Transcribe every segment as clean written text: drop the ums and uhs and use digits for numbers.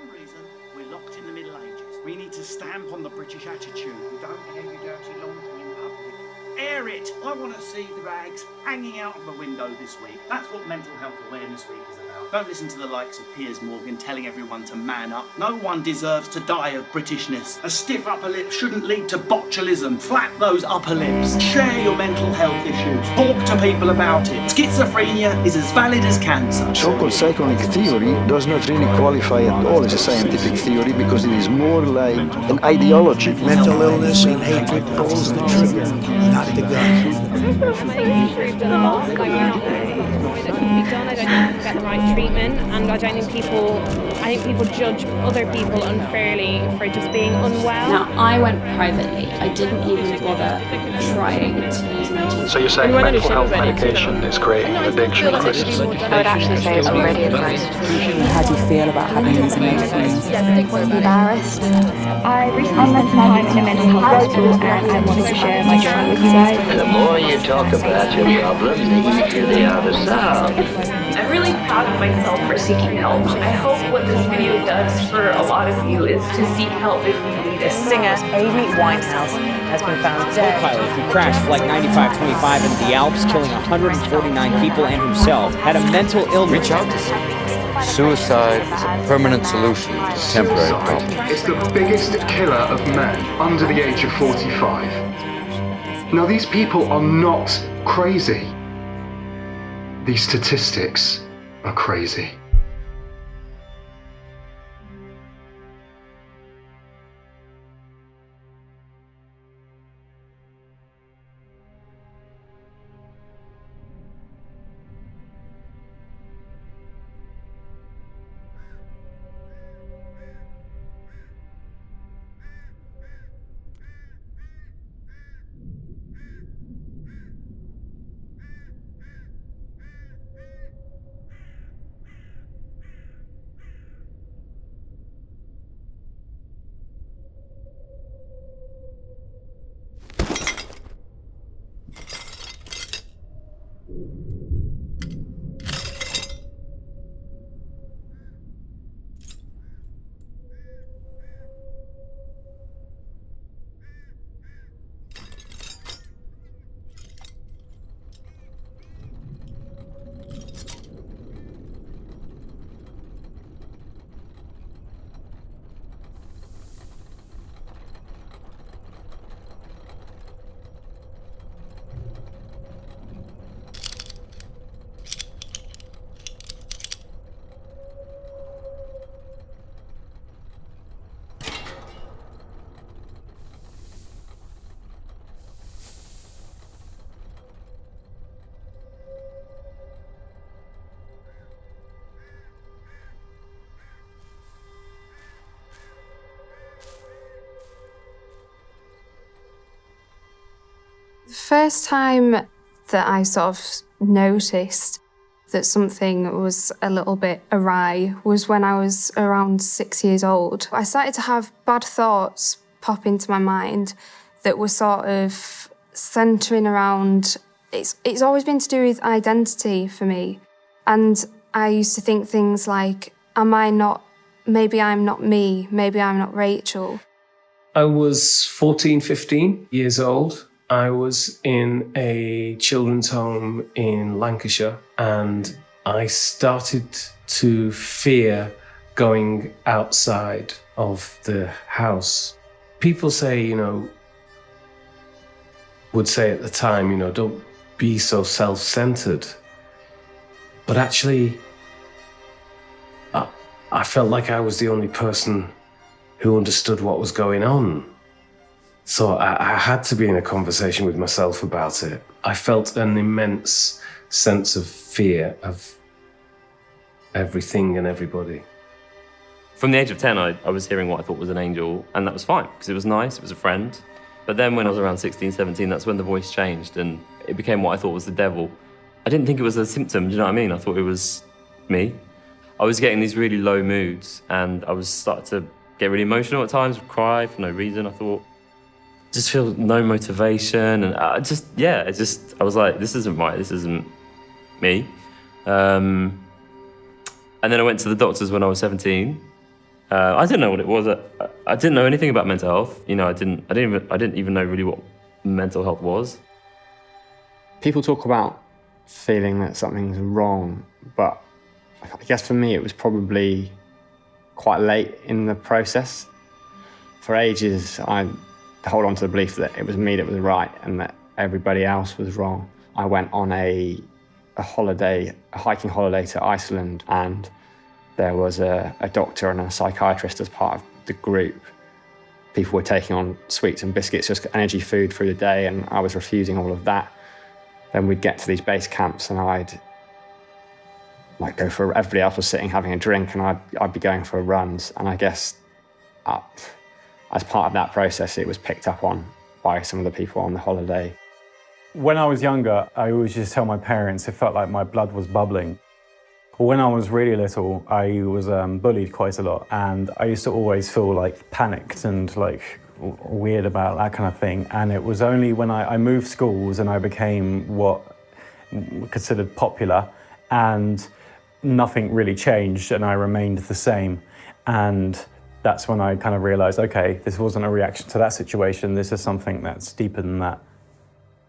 some reason, we're locked in the Middle Ages. We need to stamp on the British attitude. We don't air your dirty laundry in public. Air it! I want to see the rags hanging out of the window this week. That's what Mental Health Awareness Week is about. Don't listen to the likes of Piers Morgan telling everyone to man up. No one deserves to die of Britishness. A stiff upper lip shouldn't lead to botulism. Flap those upper lips. Share your mental health issues. Talk to people about it. Schizophrenia is as valid as cancer. So-called psychonic theory does not really qualify at all as a scientific theory because it is more like an ideology. Mental illness and hatred pulls the trigger, not the gun. I don't think get the right treatment, and I think people judge other people unfairly for just being unwell. Now, I went privately. I didn't even bother trying to use my. So you're saying mental health medication is creating an addiction crisis? I would actually say it's already a crisis. How do you feel about having these emotions? Embarrassed. I recently spent some time in a mental health hospital and I wanted to share my journey with you guys. The more you talk about your problems, the easier they are to solve. I'm really proud of myself for seeking help. I hope what this video does for a lot of you is to seek help if you need it. Singer Amy Winehouse has been found dead. Pilot who crashed Flight 9525 in the Alps, killing 149 people and himself, had a mental illness. Reach out to someone. Suicide is a permanent solution to temporary problems. It's the biggest killer of men under the age of 45. Now, these people are not crazy. These statistics are crazy. The first time that I sort of noticed that something was a little bit awry was when I was around 6 years old. I started to have bad thoughts pop into my mind that were sort of centering around, it's always been to do with identity for me. And I used to think things like, maybe I'm not me, maybe I'm not Rachel. I was 14, 15 years old. I was in a children's home in Lancashire and I started to fear going outside of the house. People say, would say at the time, don't be so self-centered. But actually, I felt like I was the only person who understood what was going on. So I had to be in a conversation with myself about it. I felt an immense sense of fear of everything and everybody. From the age of 10, I was hearing what I thought was an angel, and that was fine, because it was nice, it was a friend. But then when I was around 16, 17, that's when the voice changed, and it became what I thought was the devil. I didn't think it was a symptom, do you know what I mean? I thought it was me. I was getting these really low moods, and I was starting to get really emotional at times, cry for no reason. I thought, just feel no motivation, and I was like, this isn't right, this isn't me. And then I went to the doctors when I was 17, I didn't know what it was. I didn't know anything about mental health. You know, I didn't even know really what mental health was. People talk about feeling that something's wrong, but I guess for me it was probably quite late in the process. For ages, I hold on to the belief that it was me that was right and that everybody else was wrong. I went on a hiking holiday to Iceland, and there was a doctor and a psychiatrist as part of the group. People were taking on sweets and biscuits, just energy food through the day, and I was refusing all of that. Then we'd get to these base camps and I'd go for, everybody else was sitting having a drink and I'd be going for runs. And I guess as part of that process, it was picked up on by some of the people on the holiday. When I was younger, I always just tell my parents it felt like my blood was bubbling. When I was really little, I was bullied quite a lot, and I used to always feel like panicked and like weird about that kind of thing. And it was only when I moved schools and I became what considered popular, and nothing really changed and I remained the same. And that's when I kind of realized, okay, this wasn't a reaction to that situation, this is something that's deeper than that.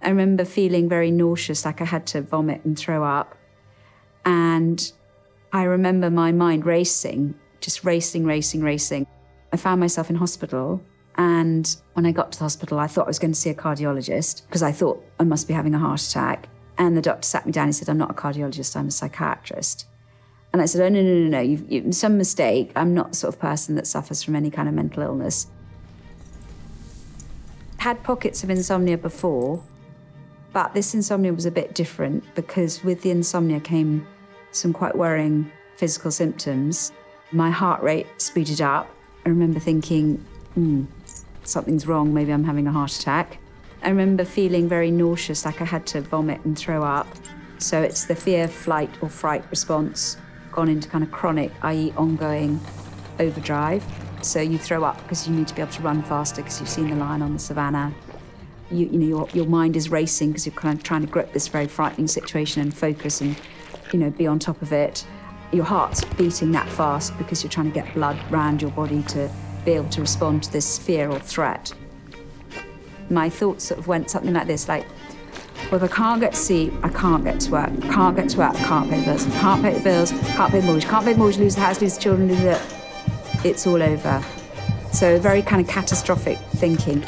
I remember feeling very nauseous, like I had to vomit and throw up. And I remember my mind racing, just racing. I found myself in hospital, and when I got to the hospital, I thought I was going to see a cardiologist because I thought I must be having a heart attack. And the doctor sat me down and said, I'm not a cardiologist, I'm a psychiatrist. And I said, oh, no, you've some mistake. I'm not the sort of person that suffers from any kind of mental illness. Had pockets of insomnia before, but this insomnia was a bit different because with the insomnia came some quite worrying physical symptoms. My heart rate speeded up. I remember thinking, something's wrong, maybe I'm having a heart attack. I remember feeling very nauseous, like I had to vomit and throw up. So it's the fear, flight or fright response gone into kind of chronic, i.e. ongoing overdrive. So you throw up because you need to be able to run faster because you've seen the lion on the savannah. Your mind is racing because you're kind of trying to grip this very frightening situation and focus and, be on top of it. Your heart's beating that fast because you're trying to get blood around your body to be able to respond to this fear or threat. My thoughts sort of went something like this, like, well, if I can't get to sleep, I can't get to work. I can't get to work, I can't pay the bills. I can't pay the bills, can't pay the mortgage. Can't pay the mortgage, lose the house, lose the children, lose it. It's all over. So very kind of catastrophic thinking.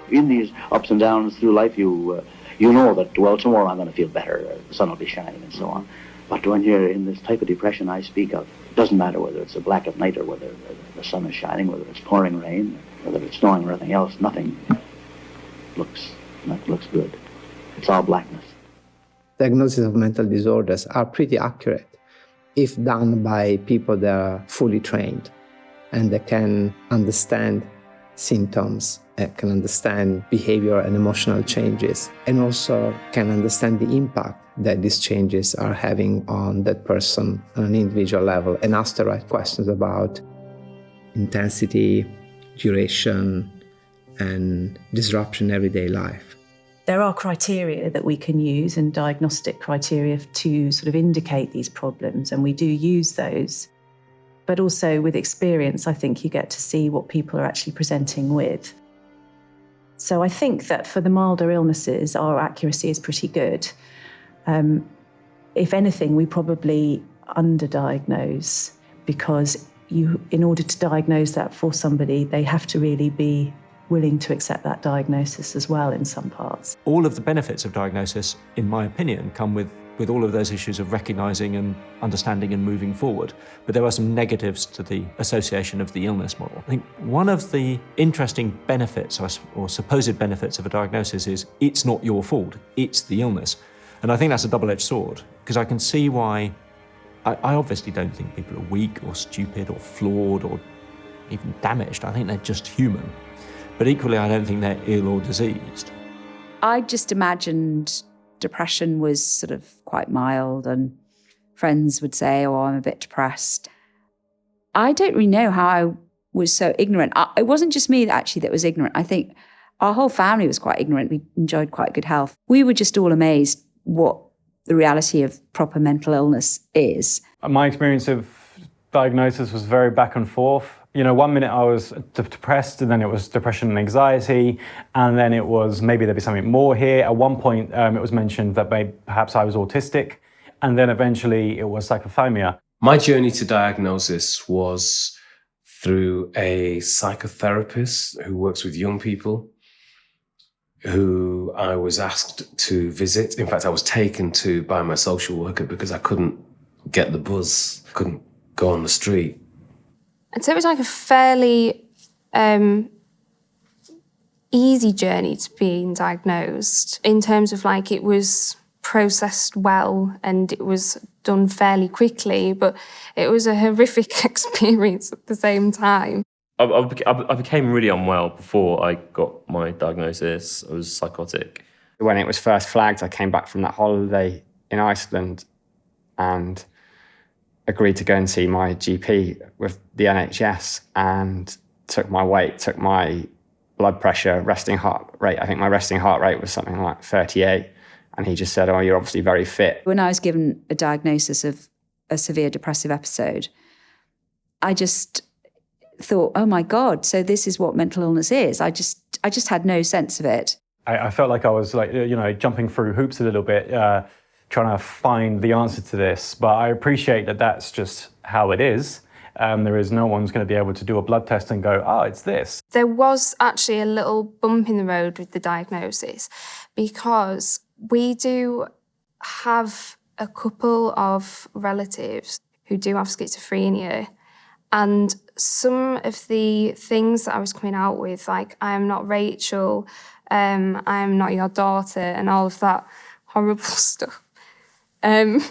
In these ups and downs through life, you know that, well, tomorrow I'm going to feel better, the sun will be shining and so on. But when you're in this type of depression I speak of, it doesn't matter whether it's a black of night or whether the sun is shining, whether it's pouring rain, whether it's snowing or anything else, nothing looks good. It's all blackness. Diagnosis of mental disorders are pretty accurate if done by people that are fully trained and that can understand symptoms, can understand behavior and emotional changes, and also can understand the impact that these changes are having on that person on an individual level, and ask the right questions about intensity, duration, and disruption in everyday life. There are criteria that we can use, and diagnostic criteria to sort of indicate these problems, and we do use those. But also with experience, I think you get to see what people are actually presenting with. So I think that for the milder illnesses, our accuracy is pretty good. If anything, we probably underdiagnose, because in order to diagnose that for somebody, they have to really be willing to accept that diagnosis as well in some parts. All of the benefits of diagnosis, in my opinion, come with all of those issues of recognising and understanding and moving forward. But there are some negatives to the association of the illness model. I think one of the interesting benefits or supposed benefits of a diagnosis is it's not your fault, it's the illness. And I think that's a double-edged sword, because I can see why I obviously don't think people are weak or stupid or flawed or even damaged. I think they're just human. But equally, I don't think they're ill or diseased. I just imagined Depression was sort of quite mild, and friends would say, oh, I'm a bit depressed. I don't really know how I was so ignorant. It wasn't just me that was ignorant. I think our whole family was quite ignorant. We enjoyed quite good health. We were just all amazed what the reality of proper mental illness is. My experience of diagnosis was very back and forth. You know, 1 minute I was depressed, and then it was depression and anxiety, and then it was maybe there'd be something more here. At one point, it was mentioned that perhaps I was autistic, and then eventually it was cyclothymia. My journey to diagnosis was through a psychotherapist who works with young people, who I was asked to visit. In fact, I was taken to by my social worker because I couldn't get the buzz, couldn't go on the street. And so it was like a fairly easy journey to being diagnosed in terms of like it was processed well and it was done fairly quickly, but it was a horrific experience at the same time. I became really unwell before I got my diagnosis. I was psychotic. When it was first flagged, I came back from that holiday in Iceland and agreed to go and see my GP with the NHS and took my weight, took my blood pressure, resting heart rate. I think my resting heart rate was something like 38. And he just said, oh, you're obviously very fit. When I was given a diagnosis of a severe depressive episode, I just thought, oh my God, so this is what mental illness is. I just had no sense of it. I felt like I was jumping through hoops a little bit, trying to find the answer to this. But I appreciate that that's just how it is. There is no one's going to be able to do a blood test and go, oh, it's this. There was actually a little bump in the road with the diagnosis because we do have a couple of relatives who do have schizophrenia, and some of the things that I was coming out with, like, I am not Rachel, I am not your daughter, and all of that horrible stuff. Coming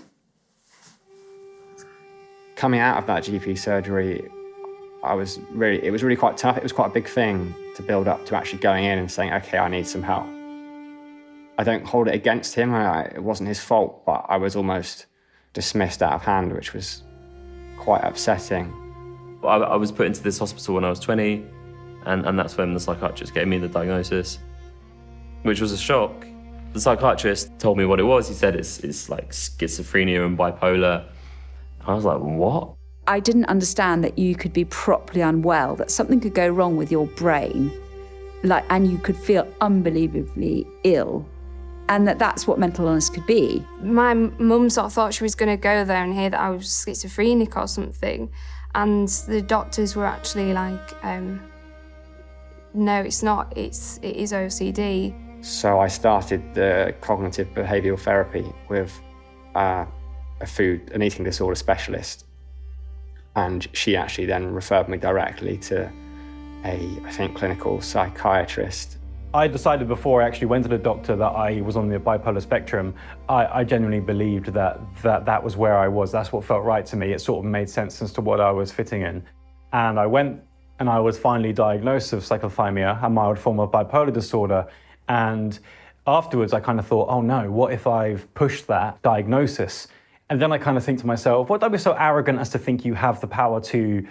out of that GP surgery, it was really quite tough. It was quite a big thing to build up to actually going in and saying, okay, I need some help. I don't hold it against him. It wasn't his fault, but I was almost dismissed out of hand, which was quite upsetting. I was put into this hospital when I was 20, and that's when the psychiatrist gave me the diagnosis, which was a shock. The psychiatrist told me what it was. He said it's like schizophrenia and bipolar. I was like, what? I didn't understand that you could be properly unwell, that something could go wrong with your brain, and you could feel unbelievably ill, and that's what mental illness could be. My mum sort of thought she was going to go there and hear that I was schizophrenic or something, and the doctors were actually like, no, it's not, it is OCD. So I started the cognitive behavioural therapy with an eating disorder specialist, and she actually then referred me directly to I think, clinical psychiatrist. I decided before I actually went to the doctor that I was on the bipolar spectrum. I genuinely believed that was where I was. That's what felt right to me. It sort of made sense as to what I was fitting in. And I went and I was finally diagnosed with cyclothymia, a mild form of bipolar disorder. And afterwards I kind of thought, oh no, what if I've pushed that diagnosis? And then I kind of think to myself, well, don't be so arrogant as to think you have the power to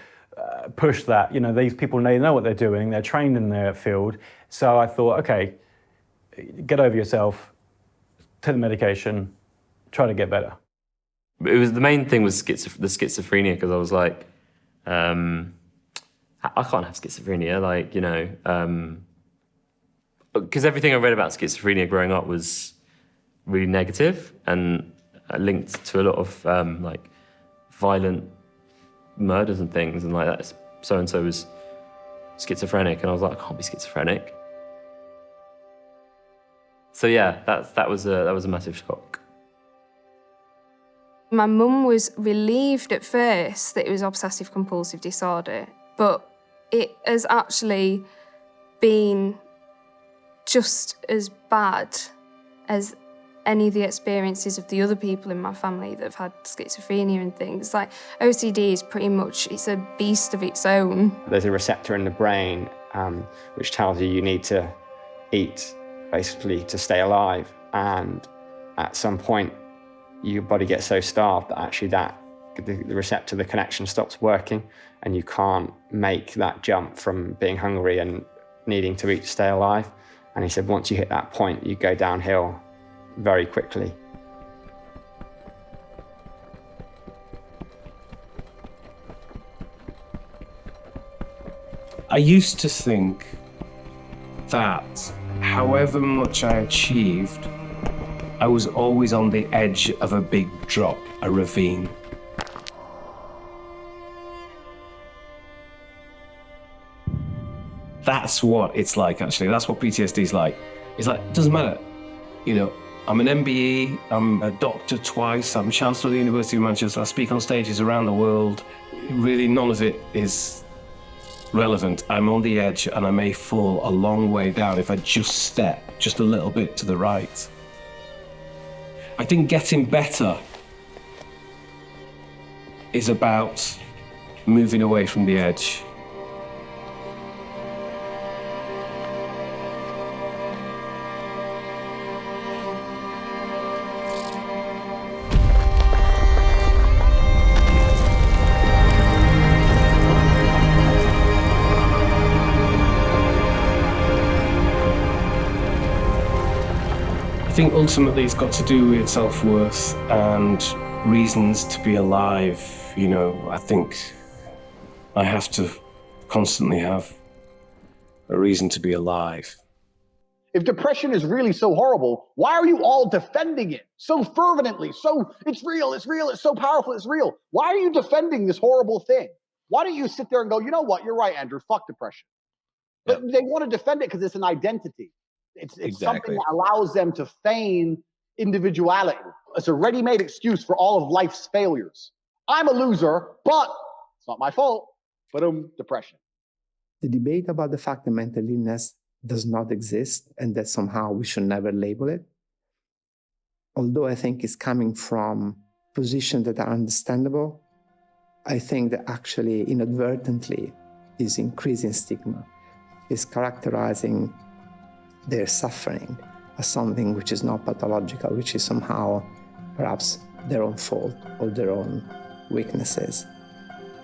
push that. You know, these people, they know what they're doing, they're trained in their field. So I thought, okay, get over yourself, take the medication, try to get better. The main thing was the schizophrenia, because I was like, I can't have schizophrenia, like, you know, because everything I read about schizophrenia growing up was really negative and linked to a lot of like violent murders and things, and like that so-and-so was schizophrenic, and I was like, I can't be schizophrenic. So yeah, that was a massive shock. My mum was relieved at first that it was obsessive compulsive disorder, but it has actually been just as bad as any of the experiences of the other people in my family that have had schizophrenia and things. Like, OCD is pretty much, it's a beast of its own. There's a receptor in the brain which tells you need to eat, basically, to stay alive. And At some point, your body gets so starved that actually the receptor, the connection stops working, and you can't make that jump from being hungry and needing to eat to stay alive. And he said once you hit that point, you go downhill very quickly. I used to think that however much I achieved, I was always on the edge of a big drop, a ravine. That's what it's like, actually. That's what PTSD is like. It's like, it doesn't matter. You know, I'm an MBE, I'm a doctor twice, I'm Chancellor of the University of Manchester, I speak on stages around the world. Really, none of it is relevant. I'm on the edge and I may fall a long way down if I just step just a little bit to the right. I think getting better is about moving away from the edge. I think ultimately it's got to do with self-worth and reasons to be alive. You know, I think I have to constantly have a reason to be alive. If depression is really so horrible, why are you all defending it so fervently? So it's real, it's so powerful, it's real. Why are you defending this horrible thing? Why don't you sit there and go, you know what, you're right, Andrew, fuck depression. But they want to defend it because it's an identity. It's something that allows them to feign individuality. It's a ready-made excuse for all of life's failures. I'm a loser, but it's not my fault. But depression. The debate about the fact that mental illness does not exist and that somehow we should never label it, although I think it's coming from positions that are understandable, I think that actually inadvertently is increasing stigma, is characterizing their suffering as something which is not pathological, which is somehow perhaps their own fault or their own weaknesses.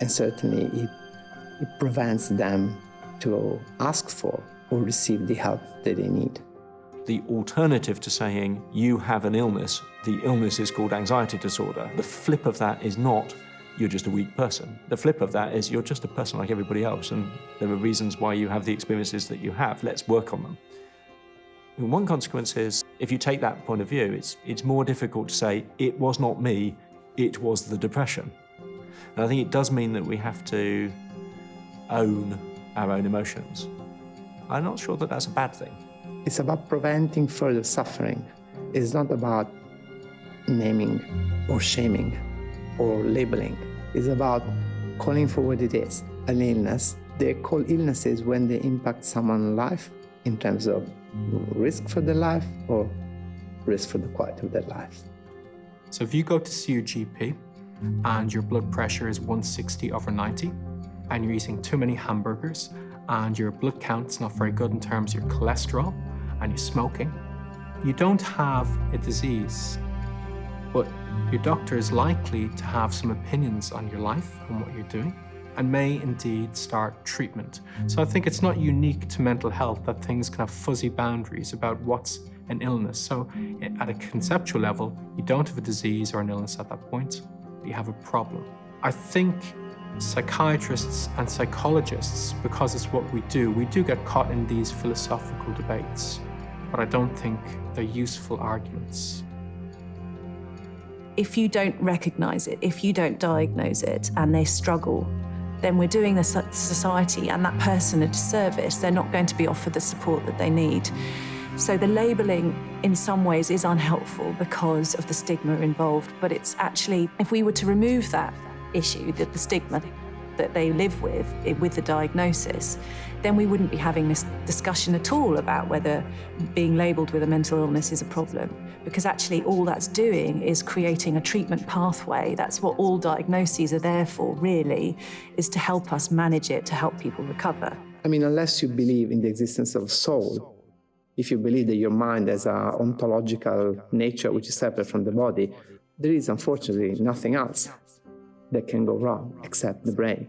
And certainly it prevents them to ask for or receive the help that they need. The alternative to saying you have an illness, the illness is called anxiety disorder. The flip of that is not you're just a weak person. The flip of that is you're just a person like everybody else, and there are reasons why you have the experiences that you have. Let's work on them. And one consequence is, if you take that point of view, it's more difficult to say, it was not me, it was the depression. And I think it does mean that we have to own our own emotions. I'm not sure that that's a bad thing. It's about preventing further suffering. It's not about naming or shaming or labeling. It's about calling for what it is, an illness. They're called illnesses when they impact someone's life in terms of risk for their life or risk for the quality of their lives. So if you go to see your GP and your blood pressure is 160/90 and you're eating too many hamburgers and your blood count's not very good in terms of your cholesterol and you're smoking, you don't have a disease, but your doctor is likely to have some opinions on your life and what you're doing, and may indeed start treatment. So I think it's not unique to mental health that things can have fuzzy boundaries about what's an illness. So at a conceptual level, you don't have a disease or an illness at that point, but you have a problem. I think psychiatrists and psychologists, because it's what we do get caught in these philosophical debates, but I don't think they're useful arguments. If you don't recognise it, if you don't diagnose it and they struggle, then we're doing the society and that person a disservice. They're not going to be offered the support that they need. So the labelling in some ways is unhelpful because of the stigma involved, but it's actually, if we were to remove that issue, the stigma that they live with the diagnosis, then we wouldn't be having this discussion at all about whether being labelled with a mental illness is a problem, because actually all that's doing is creating a treatment pathway. That's what all diagnoses are there for, really, is to help us manage it, to help people recover. I mean, unless you believe in the existence of soul, If you believe that your mind has an ontological nature which is separate from the body, there is unfortunately nothing else that can go wrong except the brain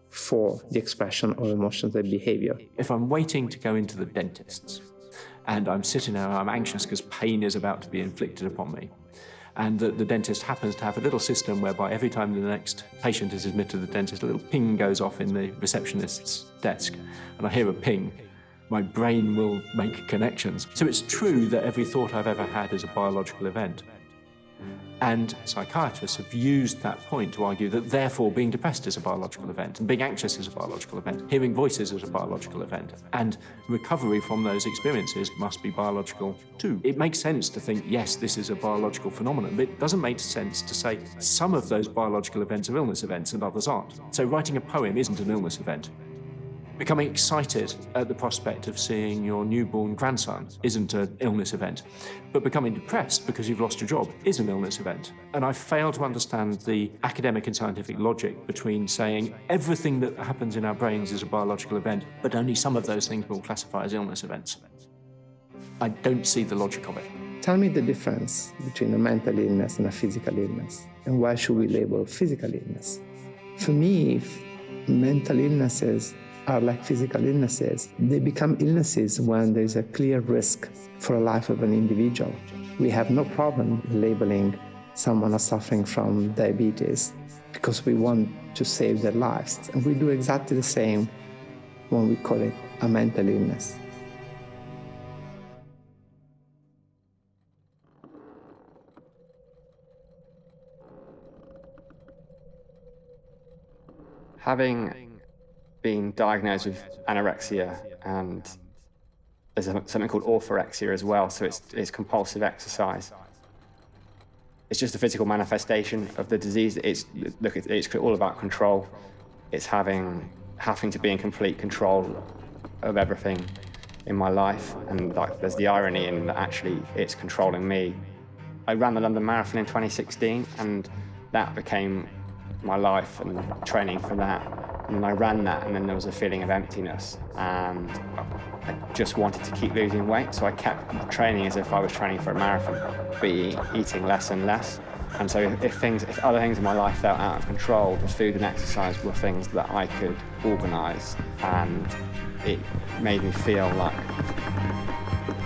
for the expression of emotions and behavior. If I'm waiting to go into the dentist's and I'm sitting there, I'm anxious because pain is about to be inflicted upon me, and the dentist happens to have a little system whereby every time the next patient is admitted to the dentist, a little ping goes off in the receptionist's desk, and I hear a ping, my brain will make connections. So it's true that every thought I've ever had is a biological event. And psychiatrists have used that point to argue that therefore being depressed is a biological event, and being anxious is a biological event, hearing voices is a biological event, and recovery from those experiences must be biological too. It makes sense to think, yes, this is a biological phenomenon, but it doesn't make sense to say some of those biological events are illness events and others aren't. So writing a poem isn't an illness event. Becoming excited at the prospect of seeing your newborn grandson isn't an illness event, but becoming depressed because you've lost your job is an illness event. And I fail to understand the academic and scientific logic between saying everything that happens in our brains is a biological event, but only some of those things we'll classify as illness events. I don't see the logic of it. Tell me the difference between a mental illness and a physical illness, and why should we label physical illness? For me, mental illnesses are like physical illnesses. They become illnesses when there is a clear risk for the life of an individual. We have no problem labeling someone as suffering from diabetes because we want to save their lives. And we do exactly the same when we call it a mental illness. Having been diagnosed with anorexia, and there's something called orthorexia as well, so it's compulsive exercise. It's just a physical manifestation of the disease. It's all about control. It's having to be in complete control of everything in my life, and like there's the irony in that actually it's controlling me. I ran the London Marathon in 2016, and that became my life and training for that. And I ran that, and then there was a feeling of emptiness, and I just wanted to keep losing weight, so I kept training as if I was training for a marathon, but eating less and less. And so if other things in my life felt out of control, the food and exercise were things that I could organise, and it made me feel like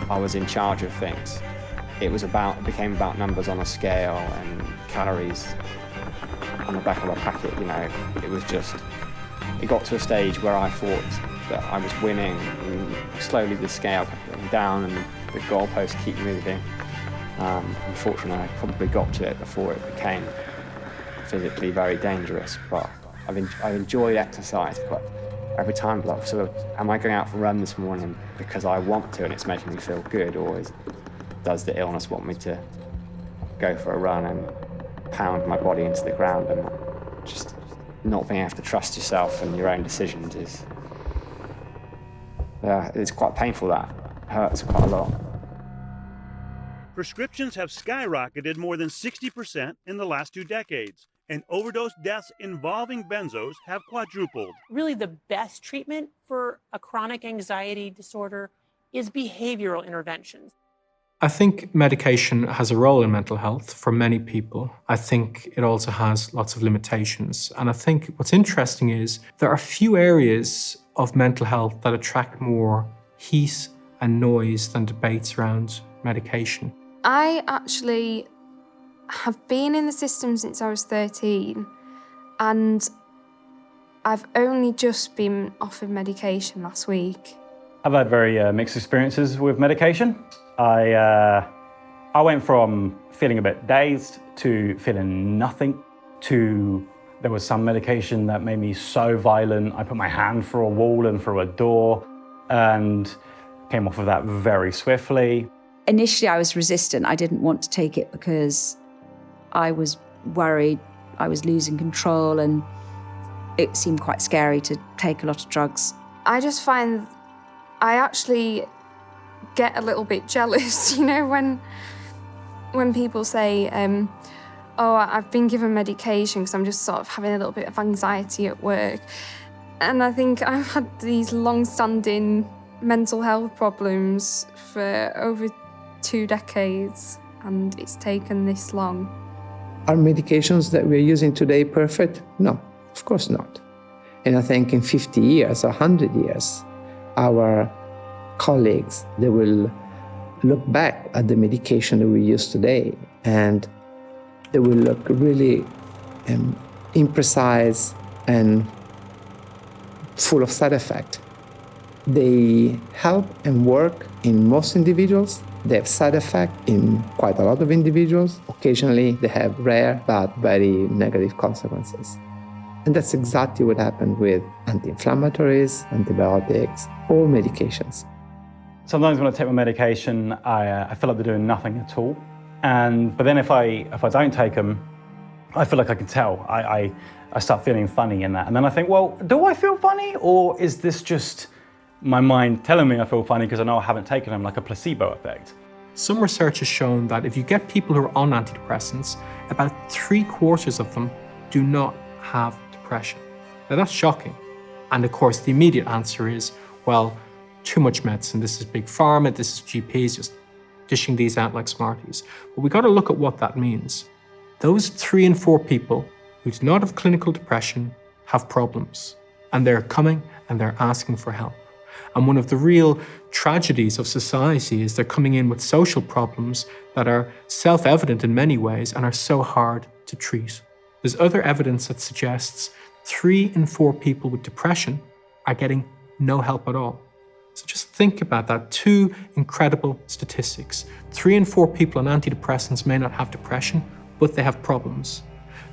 I was in charge of things. It became about numbers on a scale and calories on the back of a packet, It got to a stage where I thought that I was winning, and slowly the scale kept going down and the goalposts keep moving. Unfortunately, I probably got to it before it became physically very dangerous, but I've enjoyed exercise, but every time, am I going out for a run this morning because I want to and it's making me feel good, or does the illness want me to go for a run and pound my body into the ground? And just not being able to trust yourself and your own decisions it's quite painful. That hurts quite a lot. Prescriptions have skyrocketed more than 60% in the last 2 decades, and overdose deaths involving benzos have quadrupled. Really, the best treatment for a chronic anxiety disorder is behavioral interventions. I think medication has a role in mental health for many people. I think it also has lots of limitations. And I think what's interesting is there are few areas of mental health that attract more heat and noise than debates around medication. I actually have been in the system since I was 13, and I've only just been offered medication last week. I've had very mixed experiences with medication. I went from feeling a bit dazed to feeling nothing, to there was some medication that made me so violent I put my hand through a wall and through a door, and came off of that very swiftly. Initially, I was resistant. I didn't want to take it because I was worried I was losing control, and it seemed quite scary to take a lot of drugs. I just find I actually get a little bit jealous, when people say, oh, I've been given medication because I'm just sort of having a little bit of anxiety at work. And I think I've had these long-standing mental health problems for over 2 decades, and it's taken this long. Are medications that we're using today perfect? No, of course not. And I think in 50 years or 100 years, our colleagues, they will look back at the medication that we use today, and they will look really imprecise and full of side effect. They help and work in most individuals. They have side effect in quite a lot of individuals. Occasionally, they have rare but very negative consequences. And that's exactly what happened with anti-inflammatories, antibiotics, or medications. Sometimes when I take my medication, I feel like they're doing nothing at all. But then if I don't take them, I feel like I can tell. I start feeling funny in that. And then I think, well, do I feel funny? Or is this just my mind telling me I feel funny because I know I haven't taken them, like a placebo effect? Some research has shown that if you get people who are on antidepressants, about 3/4 of them do not have depression. Now that's shocking. And of course, the immediate answer is, well, too much medicine. This is big pharma, this is GPs just dishing these out like Smarties. But we got to look at what that means. Those 3 in 4 people who do not have clinical depression have problems. And they're coming and they're asking for help. And one of the real tragedies of society is they're coming in with social problems that are self-evident in many ways and are so hard to treat. There's other evidence that suggests 3 in 4 people with depression are getting no help at all. So just think about that. 2 incredible statistics. 3 in 4 people on antidepressants may not have depression, but they have problems.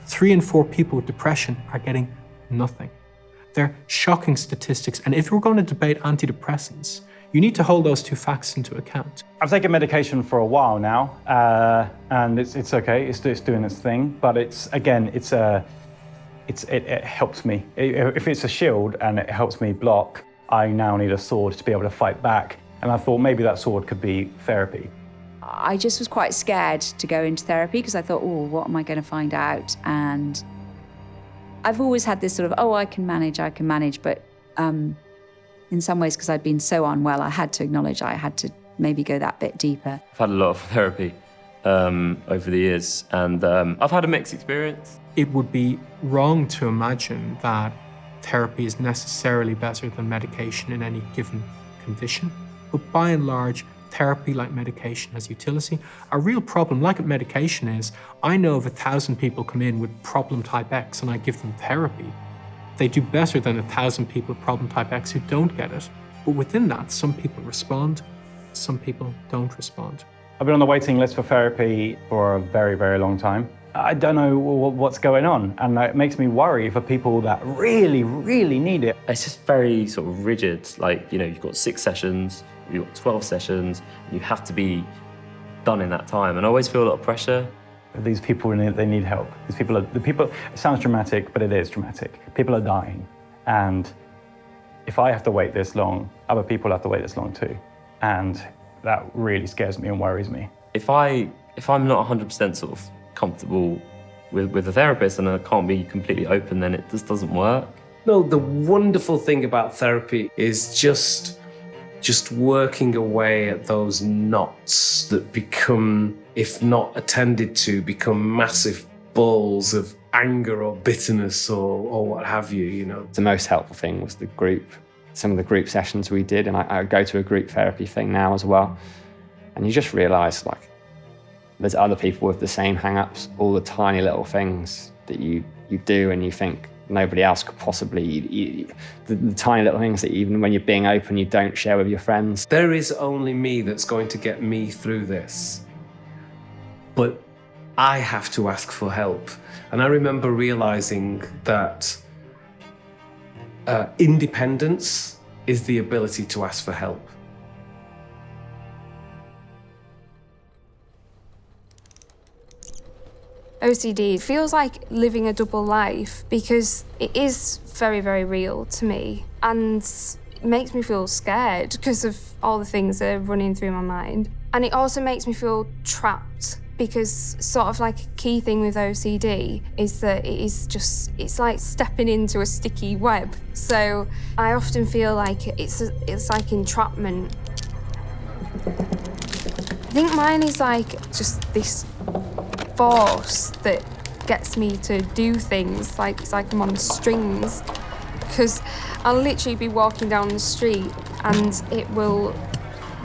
3 in 4 people with depression are getting nothing. They're shocking statistics. And if we're going to debate antidepressants, you need to hold those 2 facts into account. I've taken medication for a while now, and it's okay. It's doing its thing, but it helps me. If it's a shield and it helps me block, I now need a sword to be able to fight back. And I thought maybe that sword could be therapy. I just was quite scared to go into therapy because I thought, oh, what am I going to find out? And I've always had this sort of, oh, I can manage. But in some ways, because I'd been so unwell, I had to acknowledge I had to maybe go that bit deeper. I've had a lot of therapy over the years, and I've had a mixed experience. It would be wrong to imagine that therapy is necessarily better than medication in any given condition. But by and large, therapy, like medication, has utility. A real problem, like medication, is I know of 1,000 people come in with problem type X and I give them therapy. They do better than 1,000 people with problem type X who don't get it. But within that, some people respond, some people don't respond. I've been on the waiting list for therapy for a very, very long time. I don't know what's going on, and it makes me worry for people that really, really need it. It's just very sort of rigid. Like, you know, you've got 6 sessions, you've got 12 sessions, you have to be done in that time. And I always feel a lot of pressure. These people, they need help. It sounds dramatic, but it is dramatic. People are dying. And if I have to wait this long, other people have to wait this long too. And that really scares me and worries me. If I'm not 100% sort of comfortable with a therapist and I can't be completely open, then it just doesn't work. No, the wonderful thing about therapy is just working away at those knots that become, if not attended to, become massive balls of anger or bitterness or what have you, you know. The most helpful thing was some of the group sessions we did, and I go to a group therapy thing now as well. And you just realise, like, there's other people with the same hang-ups, all the tiny little things that you do and you think nobody else could possibly, the tiny little things that even when you're being open, you don't share with your friends. There is only me that's going to get me through this. But I have to ask for help. And I remember realising that independence is the ability to ask for help. OCD feels like living a double life because it is very, very real to me, and it makes me feel scared because of all the things that are running through my mind. And it also makes me feel trapped because sort of like a key thing with OCD is that it's like stepping into a sticky web. So I often feel like it's like entrapment. I think mine is like just this force that gets me to do things, like it's like I'm on strings, because I'll literally be walking down the street and it will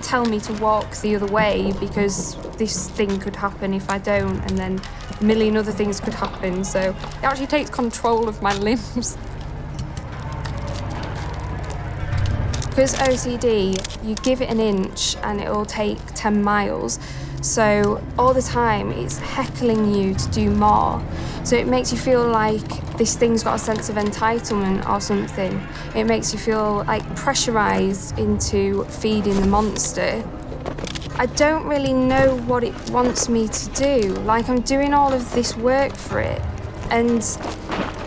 tell me to walk the other way because this thing could happen if I don't, and then a million other things could happen. So it actually takes control of my limbs. Because OCD, you give it an inch and it'll take 10 miles. So all the time it's heckling you to do more. So it makes you feel like this thing's got a sense of entitlement or something. It makes you feel like pressurized into feeding the monster. I don't really know what it wants me to do. Like, I'm doing all of this work for it, and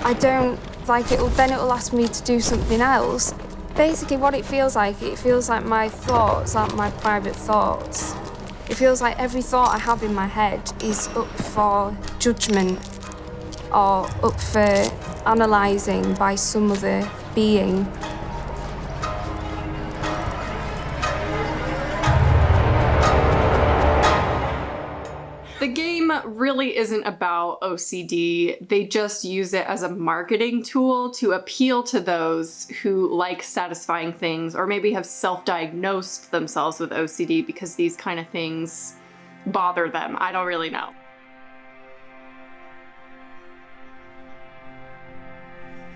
I don't, like, it'll ask me to do something else. Basically what it feels like my thoughts aren't my private thoughts. It feels like every thought I have in my head is up for judgment or up for analysing by some other being. The game really isn't about OCD. They just use it as a marketing tool to appeal to those who like satisfying things or maybe have self-diagnosed themselves with OCD because these kind of things bother them. I don't really know.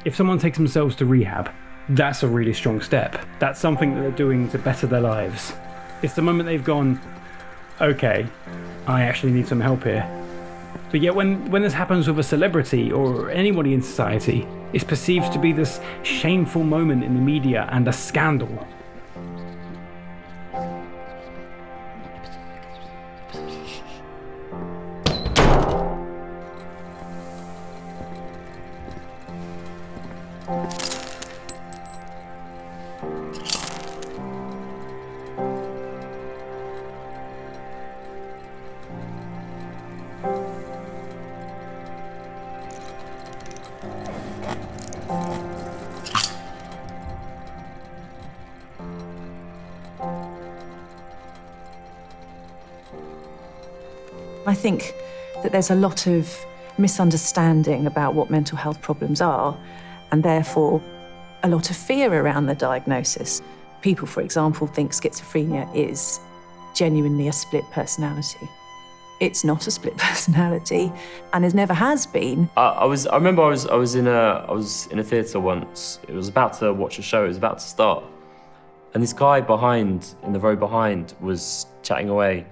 If someone takes themselves to rehab, that's a really strong step. That's something that they're doing to better their lives. It's the moment they've gone, okay, I actually need some help here. But yet when this happens with a celebrity or anybody in society, it's perceived to be this shameful moment in the media and a scandal. I think that there's a lot of misunderstanding about what mental health problems are, and therefore a lot of fear around the diagnosis. People, for example, think schizophrenia is genuinely a split personality. It's not a split personality, and it never has been. I remember I was in a theatre once. It was about to watch a show. It was about to start, and this guy in the row behind, was chatting away.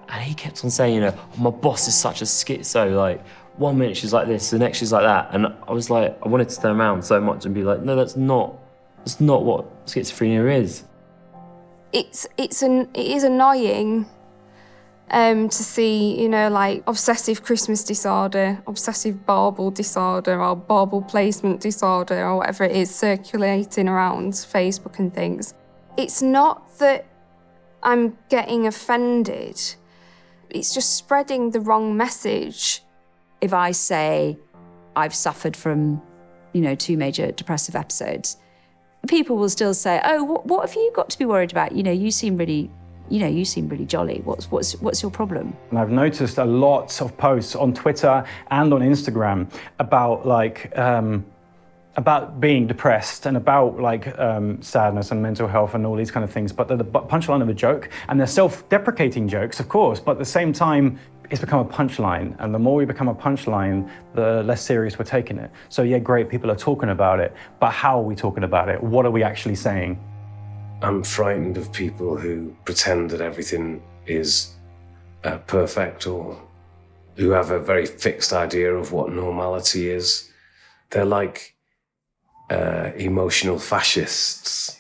And he kept on saying, you know, oh, my boss is such a schizo, like, 1 minute she's like this, the next she's like that. And I was like, I wanted to turn around so much and be like, no, that's not what schizophrenia is. It is annoying to see, you know, like obsessive Christmas disorder, obsessive bauble disorder, or bauble placement disorder, or whatever it is, circulating around Facebook and things. It's not that I'm getting offended. It's just spreading the wrong message. If I say I've suffered from, 2 major depressive episodes, people will still say, oh, what have you got to be worried about? You seem really jolly. What's your problem? And I've noticed a lot of posts on Twitter and on Instagram about being depressed and about sadness and mental health and all these kind of things, but the punchline of a joke, and they're self-deprecating jokes, of course, but at the same time, it's become a punchline, and the more we become a punchline, the less serious we're taking it. So yeah, great, people are talking about it, but how are we talking about it? What are we actually saying? I'm frightened of people who pretend that everything is perfect, or who have a very fixed idea of what normality is. They're like emotional fascists,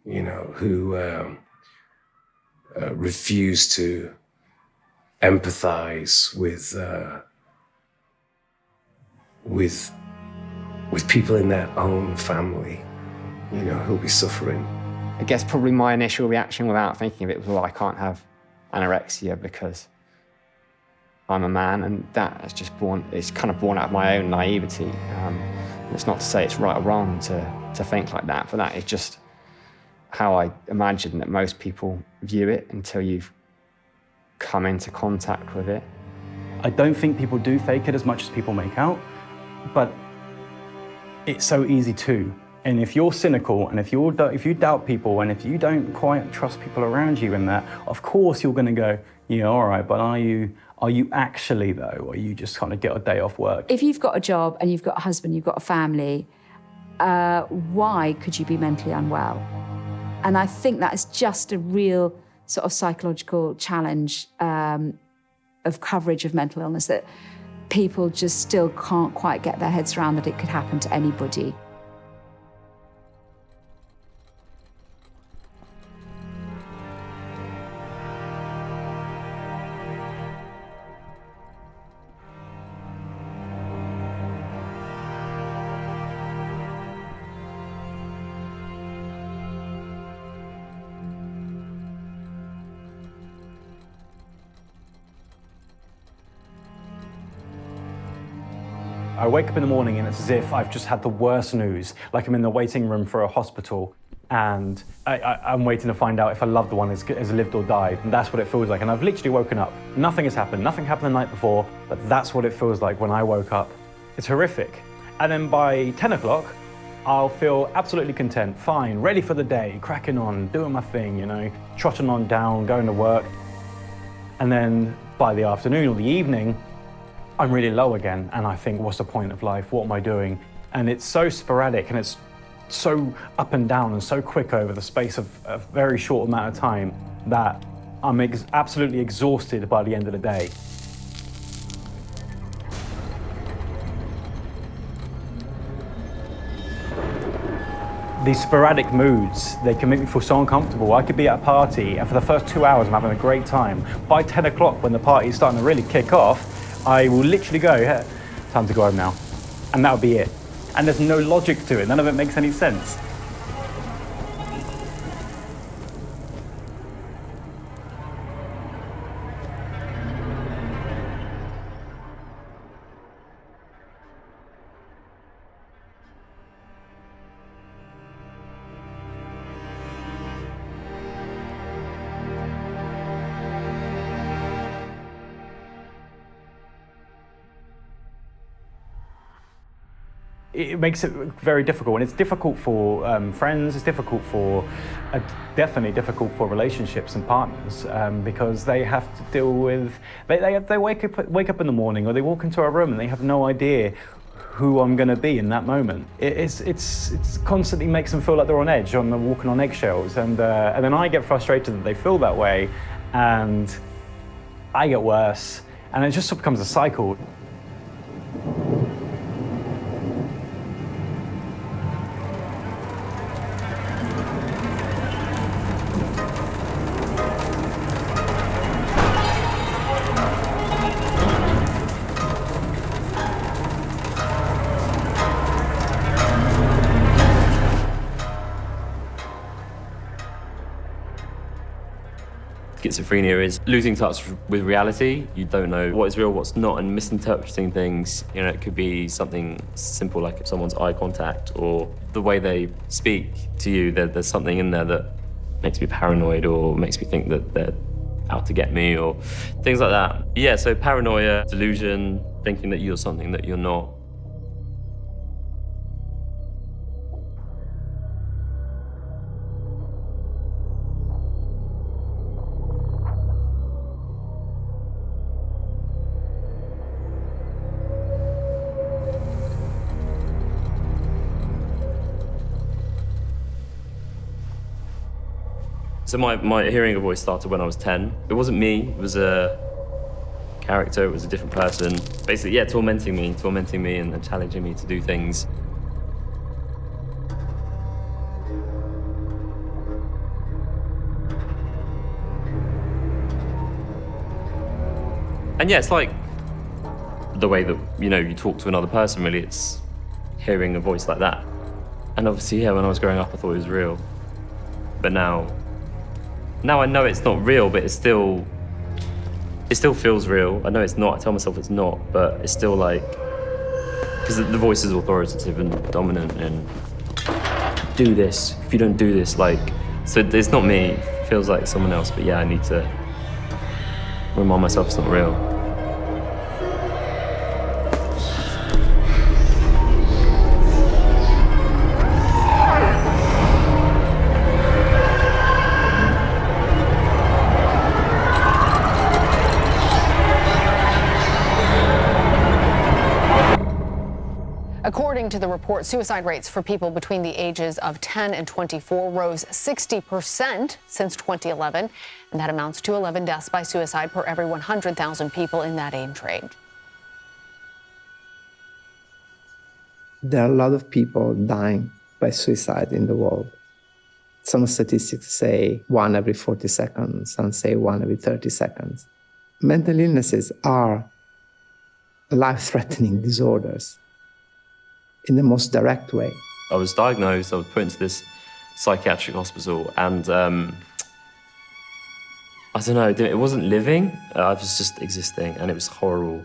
who refuse to empathize with people in their own family, who'll be suffering. I guess probably my initial reaction without thinking of it was, well, I can't have anorexia because I'm a man, and that is just it's kind of born out of my own naivety. It's not to say it's right or wrong to think like that, but that is just how I imagine that most people view it until you've come into contact with it. I don't think people do fake it as much as people make out, but it's so easy to. And if you're cynical, and if you doubt people, and if you don't quite trust people around you in that, of course you're going to go, yeah, all right, but are you actually though, or you just kind of get a day off work? If you've got a job and you've got a husband, you've got a family, why could you be mentally unwell? And I think that is just a real sort of psychological challenge of coverage of mental illness, that people just still can't quite get their heads around that it could happen to anybody. I wake up in the morning and it's as if I've just had the worst news, like I'm in the waiting room for a hospital and I'm waiting to find out if a loved one has lived or died, and that's what it feels like. And I've literally woken up. Nothing has happened. Nothing happened the night before, but that's what it feels like when I woke up. It's horrific. And then by 10 o'clock, I'll feel absolutely content, fine, ready for the day, cracking on, doing my thing, you know, trotting on down, going to work. And then by the afternoon or the evening, I'm really low again, and I think, what's the point of life? What am I doing? And it's so sporadic, and it's so up and down and so quick over the space of a very short amount of time that I'm absolutely exhausted by the end of the day. These sporadic moods, they can make me feel so uncomfortable. I could be at a party, and for the first 2 hours I'm having a great time. By 10 o'clock, when the party's starting to really kick off, I will literally go, yeah, time to go home now. And that'll be it. And there's no logic to it. None of it makes any sense. It makes it very difficult, and it's difficult for friends. It's difficult for, definitely difficult for relationships and partners, because they have to deal with. They wake up in the morning, or they walk into a room and they have no idea who I'm going to be in that moment. It's constantly makes them feel like they're on edge, walking on eggshells, and then I get frustrated that they feel that way, and I get worse, and it just becomes a cycle. Schizophrenia is losing touch with reality. You don't know what is real, what's not, and misinterpreting things. You know, it could be something simple like someone's eye contact or the way they speak to you. There's something in there that makes me paranoid or makes me think that they're out to get me or things like that. Yeah, so paranoia, delusion, thinking that you're something that you're not. So my hearing a voice started when I was 10. It wasn't me, it was a character, it was a different person. Basically, yeah, tormenting me and challenging me to do things. And yeah, it's like the way that, you talk to another person, really. It's hearing a voice like that. And obviously, yeah, when I was growing up, I thought it was real. But now I know it's not real, but it's still It still feels real. I know it's not. I tell myself it's not, but it's still like, because the voice is authoritative and dominant and do this. If you don't do this, like, so it's not me. It feels like someone else, but yeah, I need to remind myself it's not real. According to the report, suicide rates for people between the ages of 10 and 24 rose 60% since 2011, and that amounts to 11 deaths by suicide per every 100,000 people in that age range. There are a lot of people dying by suicide in the world. Some statistics say 1 every 40 seconds, some say 1 every 30 seconds. Mental illnesses are life-threatening disorders in the most direct way. I was diagnosed, I was put into this psychiatric hospital, and I don't know, it wasn't living, I was just existing, and it was horrible.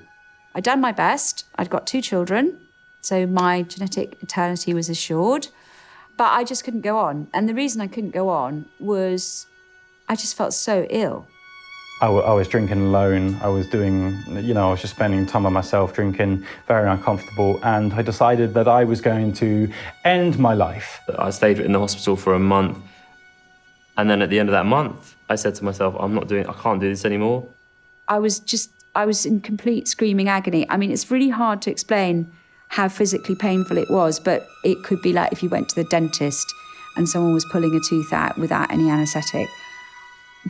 I'd done my best. I'd got 2 children, so my genetic eternity was assured, but I just couldn't go on. And the reason I couldn't go on was I just felt so ill. I was drinking alone. I was doing, I was just spending time by myself, drinking, very uncomfortable. And I decided that I was going to end my life. I stayed in the hospital for a month. And then at the end of that month, I said to myself, I can't do this anymore. I was in complete screaming agony. I mean, it's really hard to explain how physically painful it was, but it could be like if you went to the dentist and someone was pulling a tooth out without any anaesthetic.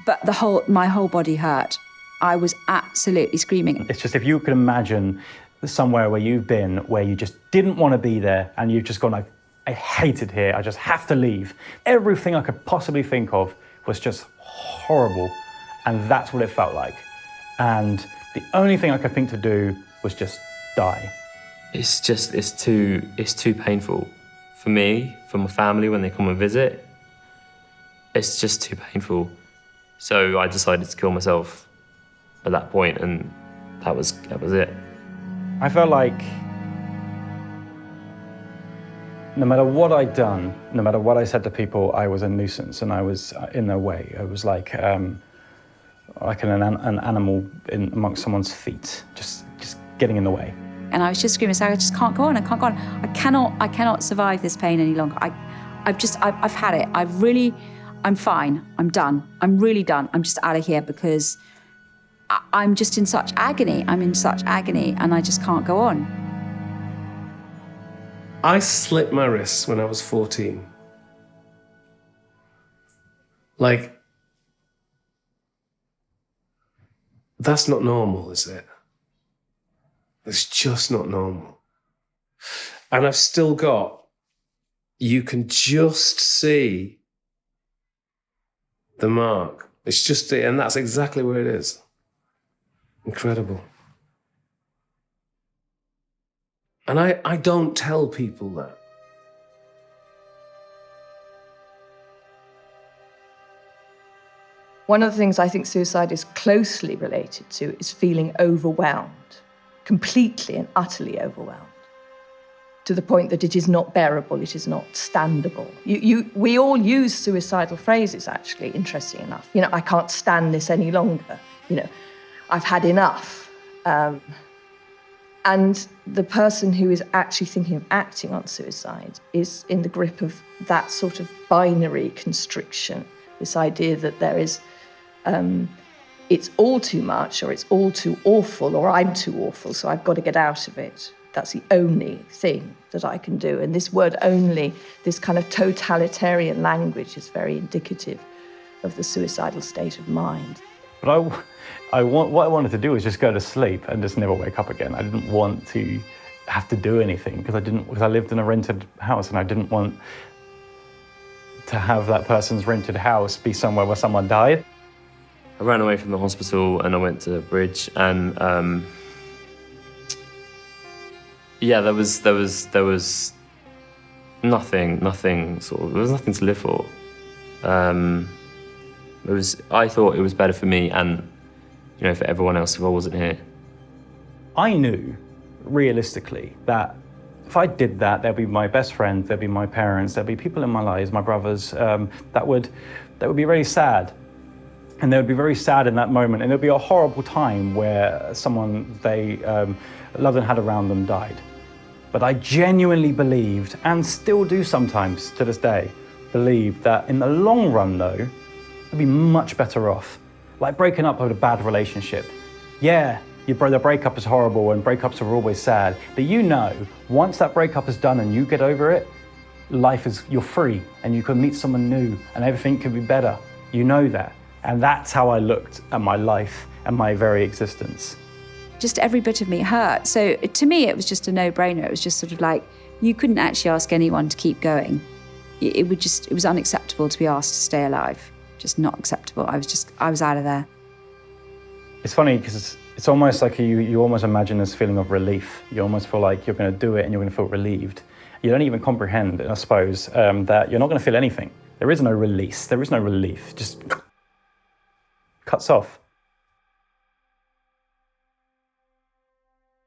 But my whole body hurt. I was absolutely screaming. It's just, if you could imagine somewhere where you've been, where you just didn't want to be there, and you've just gone like, I hate it here, I just have to leave. Everything I could possibly think of was just horrible, and that's what it felt like. And the only thing I could think to do was just die. It's too painful. For me, for my family when they come and visit, it's just too painful. So I decided to kill myself at that point, and that was it. I felt like no matter what I'd done, no matter what I said to people, I was a nuisance and I was in their way. I was like an animal amongst someone's feet, just getting in the way. And I was just screaming, saying, I just can't go on, I can't go on. I cannot survive this pain any longer. I've had it. I'm fine, I'm done. I'm really done. I'm just out of here because I'm just in such agony. I'm in such agony and I just can't go on. I slit my wrists when I was 14. Like, that's not normal, is it? It's just not normal. And I've still got, you can just see the mark. It's just, and that's exactly where it is. Incredible. And I don't tell people that. One of the things I think suicide is closely related to is feeling overwhelmed, completely and utterly overwhelmed, to the point that it is not bearable, it is not standable. We all use suicidal phrases, actually, interesting enough. I can't stand this any longer. I've had enough. And the person who is actually thinking of acting on suicide is in the grip of that sort of binary constriction, this idea that there is, it's all too much, or it's all too awful, or I'm too awful, so I've got to get out of it. That's the only thing that I can do. And this word only, this kind of totalitarian language is very indicative of the suicidal state of mind. But what I wanted to do was just go to sleep and just never wake up again. I didn't want to have to do anything because I lived in a rented house and I didn't want to have that person's rented house be somewhere where someone died. I ran away from the hospital and I went to the bridge, and yeah, there was nothing sort of, there was nothing to live for. I thought it was better for me and you know, for everyone else if I wasn't here. I knew, realistically, that if I did that, there'd be my best friend, there'd be my parents, there'd be people in my lives, my brothers, that would be very sad. And they would be very sad in that moment. And it would be a horrible time where someone they loved and had around them died. But I genuinely believed, and still do sometimes to this day, believe that in the long run, though, I'd be much better off. Like breaking up with a bad relationship. Yeah, the breakup is horrible and breakups are always sad. But you know, once that breakup is done and you get over it, you're free and you can meet someone new and everything can be better. You know that. And that's how I looked at my life and my very existence. Just every bit of me hurt. So to me, it was just a no-brainer. It was just sort of like, you couldn't actually ask anyone to keep going. It was unacceptable to be asked to stay alive. Just not acceptable. I was out of there. It's funny because it's almost like you almost imagine this feeling of relief. You almost feel like you're going to do it and you're going to feel relieved. You don't even comprehend, I suppose, that you're not going to feel anything. There is no release. There is no relief. Just cuts off.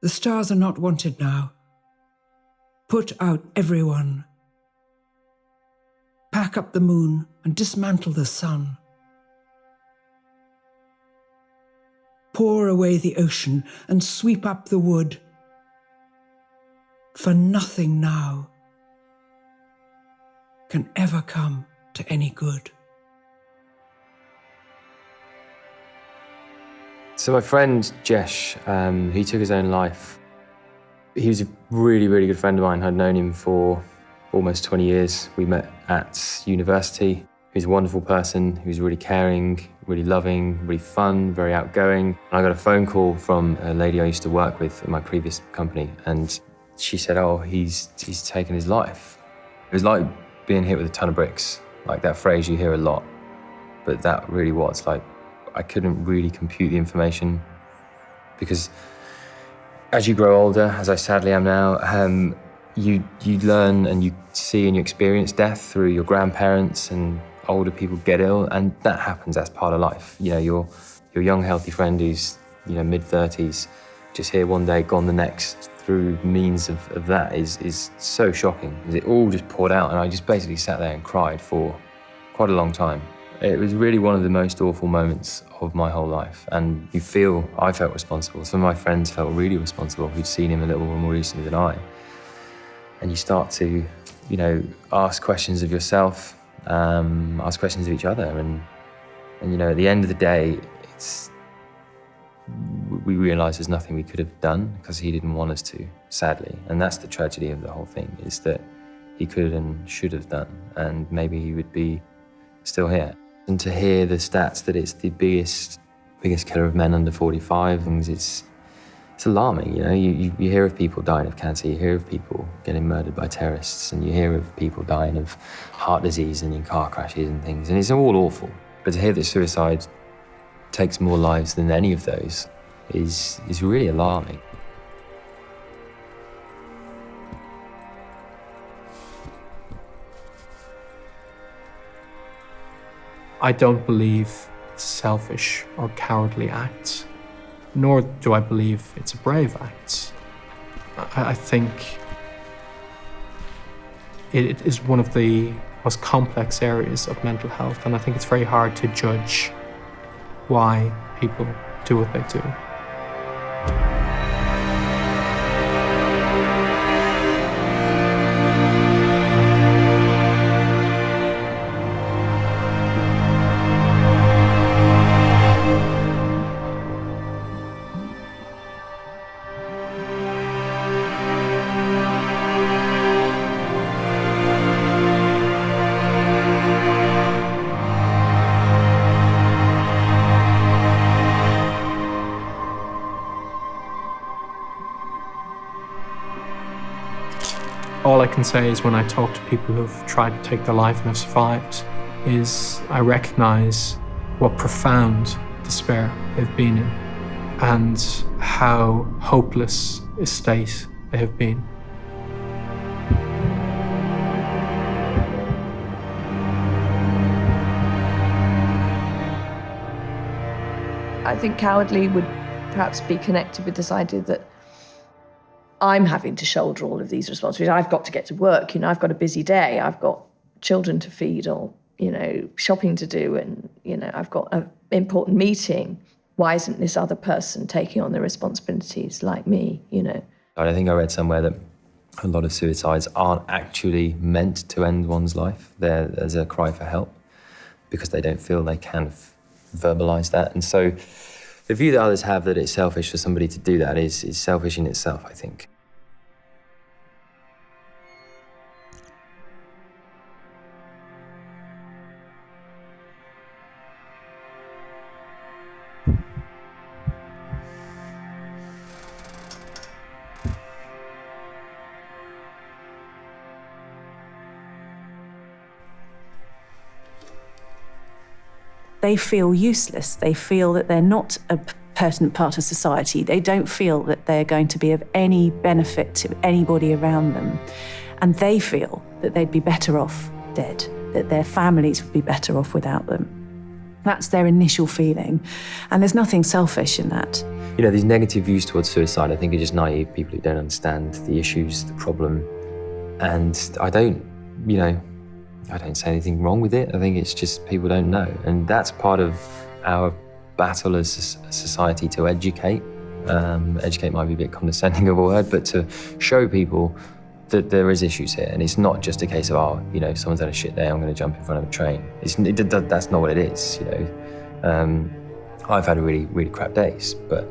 The stars are not wanted now. Put out everyone. Pack up the moon and dismantle the sun. Pour away the ocean and sweep up the wood. For nothing now can ever come to any good. So my friend Jesh, he took his own life. He was a really, really good friend of mine. I'd known him for almost 20 years. We met at university. He's a wonderful person. He was really caring, really loving, really fun, very outgoing. I got a phone call from a lady I used to work with in my previous company, and she said, oh, he's taken his life. It was like being hit with a ton of bricks, like that phrase you hear a lot, but that really was like, I couldn't really compute the information because as you grow older, as I sadly am now, you learn and you see and you experience death through your grandparents, and older people get ill, and that happens as part of life. You know, your young, healthy friend who's, you know, mid-30s, just here one day, gone the next, through means of that is so shocking. It all just poured out, and I just basically sat there and cried for quite a long time. It was really one of the most awful moments of my whole life, and I felt responsible. Some of my friends felt really responsible who'd seen him a little more recently than I. And you start to, you know, ask questions of yourself, ask questions of each other, and you know, at the end of the day, we realised there's nothing we could have done because he didn't want us to, sadly. And that's the tragedy of the whole thing, is that he could and should have done, and maybe he would be still here. And to hear the stats that it's the biggest killer of men under 45, it's alarming, you know. You hear of people dying of cancer, you hear of people getting murdered by terrorists, and you hear of people dying of heart disease and in car crashes and things, and it's all awful. But to hear that suicide takes more lives than any of those is really alarming. I don't believe it's a selfish or cowardly act, nor do I believe it's a brave act. I think it is one of the most complex areas of mental health, and I think it's very hard to judge why people do what they do. All I can say is when I talk to people who've tried to take their life and have survived, is I recognize what profound despair they've been in and how hopeless a state they have been. think cowardly would perhaps be connected with this idea that I'm having to shoulder all of these responsibilities. I've got to get to work, I've got a busy day, I've got children to feed or, shopping to do, and, I've got an important meeting. Why isn't this other person taking on the responsibilities like me, I think I read somewhere that a lot of suicides aren't actually meant to end one's life. They're as a cry for help because they don't feel they can verbalise that. And so the view that others have that it's selfish for somebody to do that is selfish in itself, I think. They feel useless. They feel that they're not a pertinent part of society. They don't feel that they're going to be of any benefit to anybody around them. And they feel that they'd be better off dead, that their families would be better off without them. That's their initial feeling. And there's nothing selfish in that. These negative views towards suicide, I think, are just naive people who don't understand the issues, the problem. And I don't say anything wrong with it. I think it's just people don't know. And that's part of our battle as a society to educate. Educate might be a bit condescending of a word, but to show people that there is issues here. And it's not just a case of, someone's had a shit day, I'm going to jump in front of a train. That's not what it is, I've had really, really crap days, but,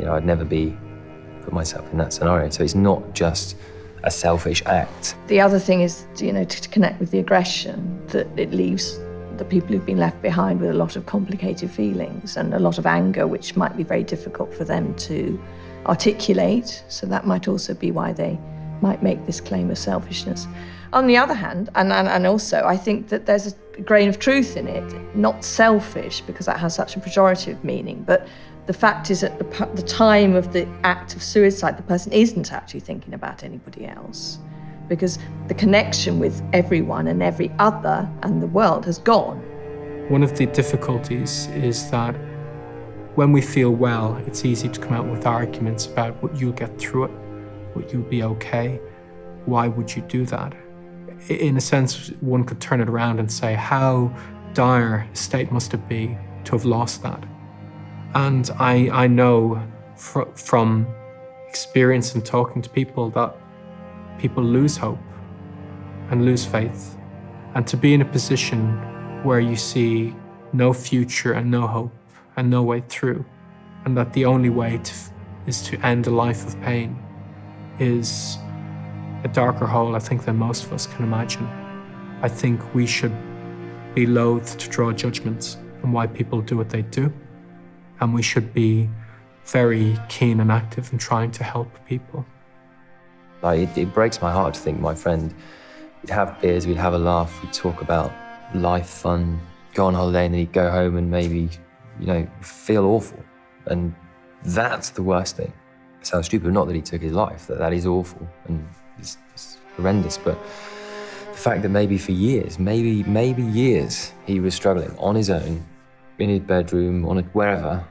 I'd never put myself in that scenario. So it's not just a selfish act. The other thing is, to connect with the aggression, that it leaves the people who've been left behind with a lot of complicated feelings and a lot of anger, which might be very difficult for them to articulate. So that might also be why they might make this claim of selfishness. On the other hand, and also, I think that there's a grain of truth in it, not selfish, because that has such a pejorative meaning, but the fact is at the time of the act of suicide, the person isn't actually thinking about anybody else, because the connection with everyone and every other and the world has gone. One of the difficulties is that when we feel well, it's easy to come out with arguments about what you'll get through it, what you'll be okay, why would you do that? In a sense, one could turn it around and say how dire a state must it be to have lost that. And I know from experience and talking to people that people lose hope and lose faith. And to be in a position where you see no future and no hope and no way through, and that the only way is to end a life of pain, is a darker hole, I think, than most of us can imagine. I think we should be loath to draw judgments on why people do what they do. And we should be very keen and active in trying to help people. It breaks my heart to think my friend, we'd have beers, we'd have a laugh, we'd talk about life, fun, go on holiday, and then he'd go home and maybe, feel awful. And that's the worst thing. It sounds stupid, not that he took his life, that is awful and it's horrendous, but the fact that maybe for years, maybe years, he was struggling on his own, in his bedroom, wherever,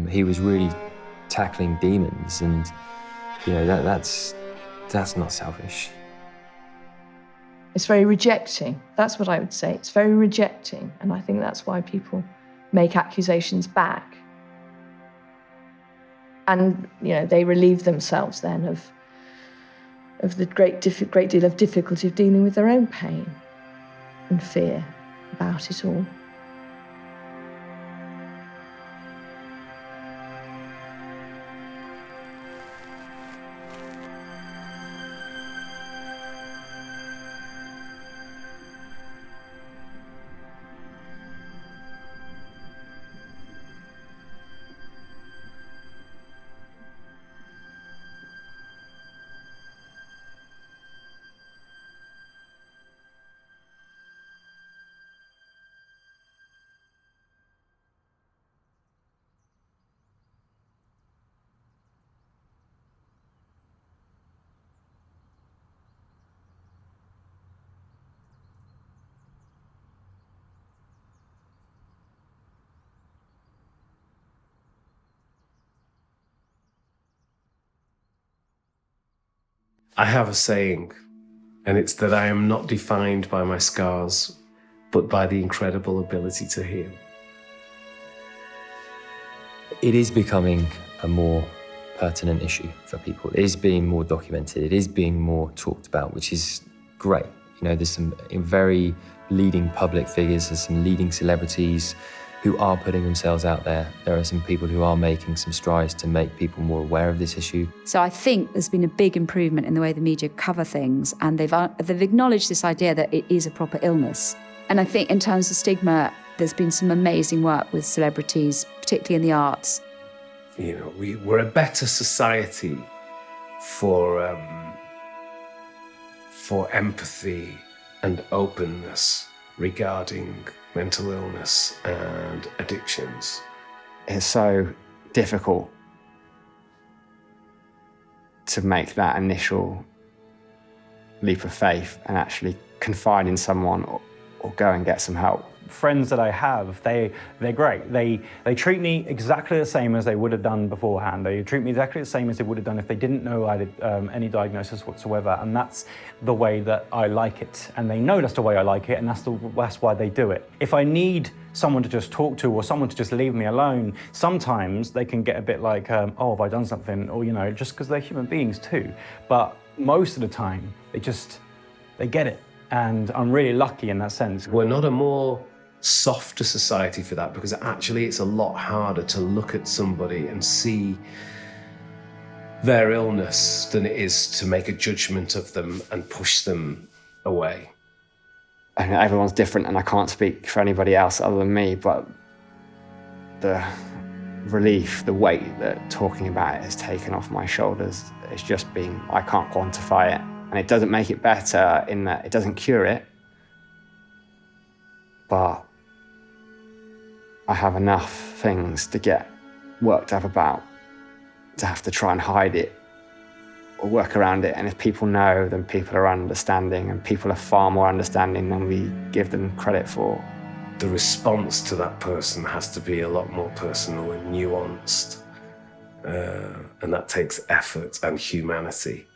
he was really tackling demons, and that's not selfish. It's very rejecting. That's what I would say. It's very rejecting, and I think that's why people make accusations back, and they relieve themselves then of the great deal of difficulty of dealing with their own pain and fear about it all. I have a saying, and it's that I am not defined by my scars, but by the incredible ability to heal. It is becoming a more pertinent issue for people. It is being more documented. It is being more talked about, which is great. You know, there's some very leading public figures, there's some leading celebrities who are putting themselves out there. There are some people who are making some strides to make people more aware of this issue. So I think there's been a big improvement in the way the media cover things, and they've acknowledged this idea that it is a proper illness. And I think in terms of stigma, there's been some amazing work with celebrities, particularly in the arts. You know, we're a better society for empathy and openness regarding mental illness and addictions. It's so difficult to make that initial leap of faith and actually confide in someone or go and get some help. Friends that I have, they're great. They treat me exactly the same as they would have done beforehand. They treat me exactly the same as they would have done if they didn't know I had any diagnosis whatsoever. And that's the way that I like it. And they know that's the way I like it, and that's why they do it. If I need someone to just talk to or someone to just leave me alone, sometimes they can get a bit like, oh, have I done something? Or, you know, just because they're human beings too. But most of the time, they get it. And I'm really lucky in that sense. We're not a more softer society for that, because actually it's a lot harder to look at somebody and see their illness than it is to make a judgment of them and push them away. And everyone's different, and I can't speak for anybody else other than me, but the relief, the weight that talking about it has taken off my shoulders, it's just been, I can't quantify it. And it doesn't make it better in that it doesn't cure it, but I have enough things to get worked up about to have to try and hide it or work around it. And if people know, then people are understanding, and people are far more understanding than we give them credit for. The response to that person has to be a lot more personal and nuanced, and that takes effort and humanity.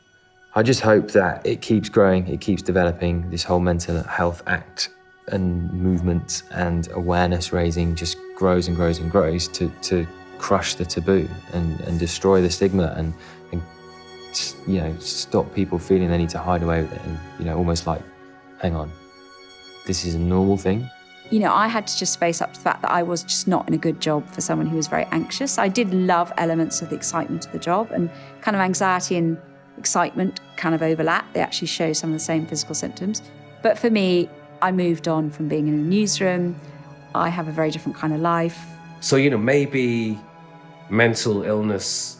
I just hope that it keeps growing, it keeps developing. This whole mental health act and movement and awareness raising just grows and grows and grows to crush the taboo and destroy the stigma and you know, stop people feeling they need to hide away with it, and, you know, almost like, hang on, this is a normal thing. You know, I had to just face up to the fact that I was just not in a good job for someone who was very anxious. I did love elements of the excitement of the job, and kind of anxiety and excitement kind of overlap. They actually show some of the same physical symptoms. But for me, I moved on from being in a newsroom. I have a very different kind of life. So, you know, maybe mental illness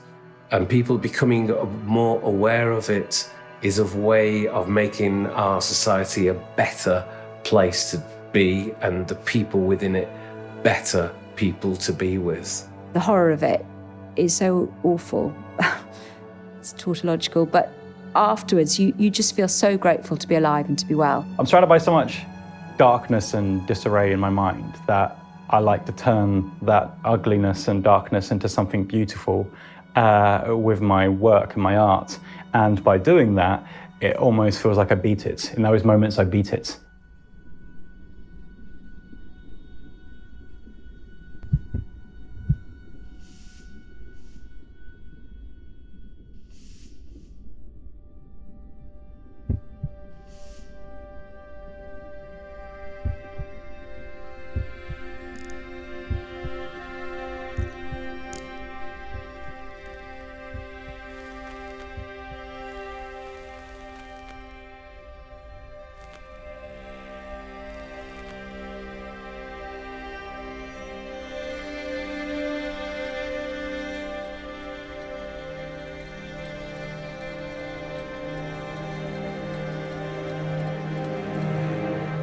and people becoming more aware of it is a way of making our society a better place to be, and the people within it better people to be with. The horror of it is so awful. It's tautological, but afterwards you just feel so grateful to be alive and to be well. I'm surrounded by so much darkness and disarray in my mind that I like to turn that ugliness and darkness into something beautiful with my work and my art. And by doing that, it almost feels like I beat it. In those moments, I beat it.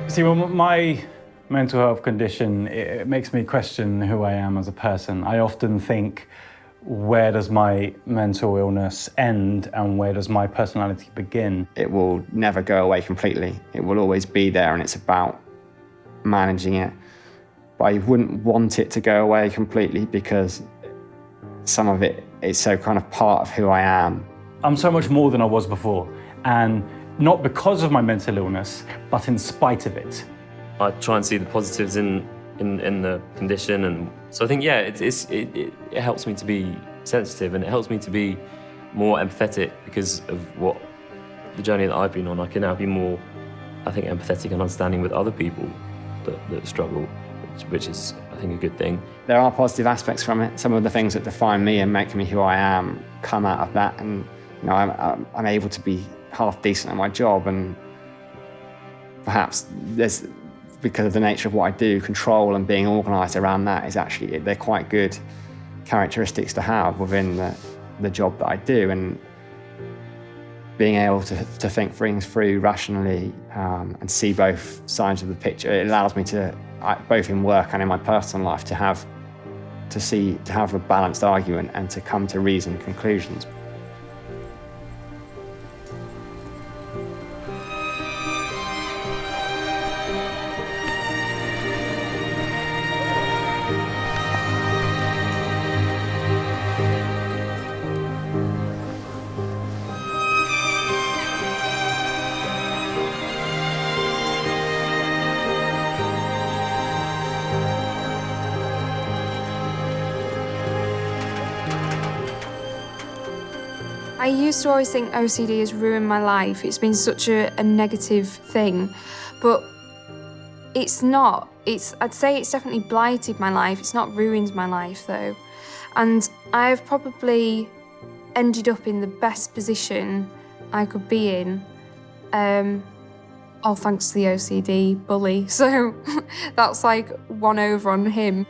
See, well, my mental health condition, it makes me question who I am as a person. I often think, where does my mental illness end and where does my personality begin? It will never go away completely. It will always be there, and it's about managing it. But I wouldn't want it to go away completely, because some of it is so kind of part of who I am. I'm so much more than I was before, and not because of my mental illness, but in spite of it. I try and see the positives in the condition, and so I think, yeah, it helps me to be sensitive, and it helps me to be more empathetic because of what the journey that I've been on. I can now be more, I think, empathetic and understanding with other people that struggle, which is, I think, a good thing. There are positive aspects from it. Some of the things that define me and make me who I am come out of that, and I'm able to be half decent at my job, and perhaps there's, because of the nature of what I do, control and being organised around that is actually, they're quite good characteristics to have within the job that I do, and being able to think things through rationally and see both sides of the picture, it allows me to, both in work and in my personal life, to have a balanced argument and to come to reasoned conclusions. I used to always think OCD has ruined my life. It's been such a negative thing, but it's not. I'd say it's definitely blighted my life. It's not ruined my life though. And I've probably ended up in the best position I could be in, all thanks to the OCD bully. So that's like one over on him.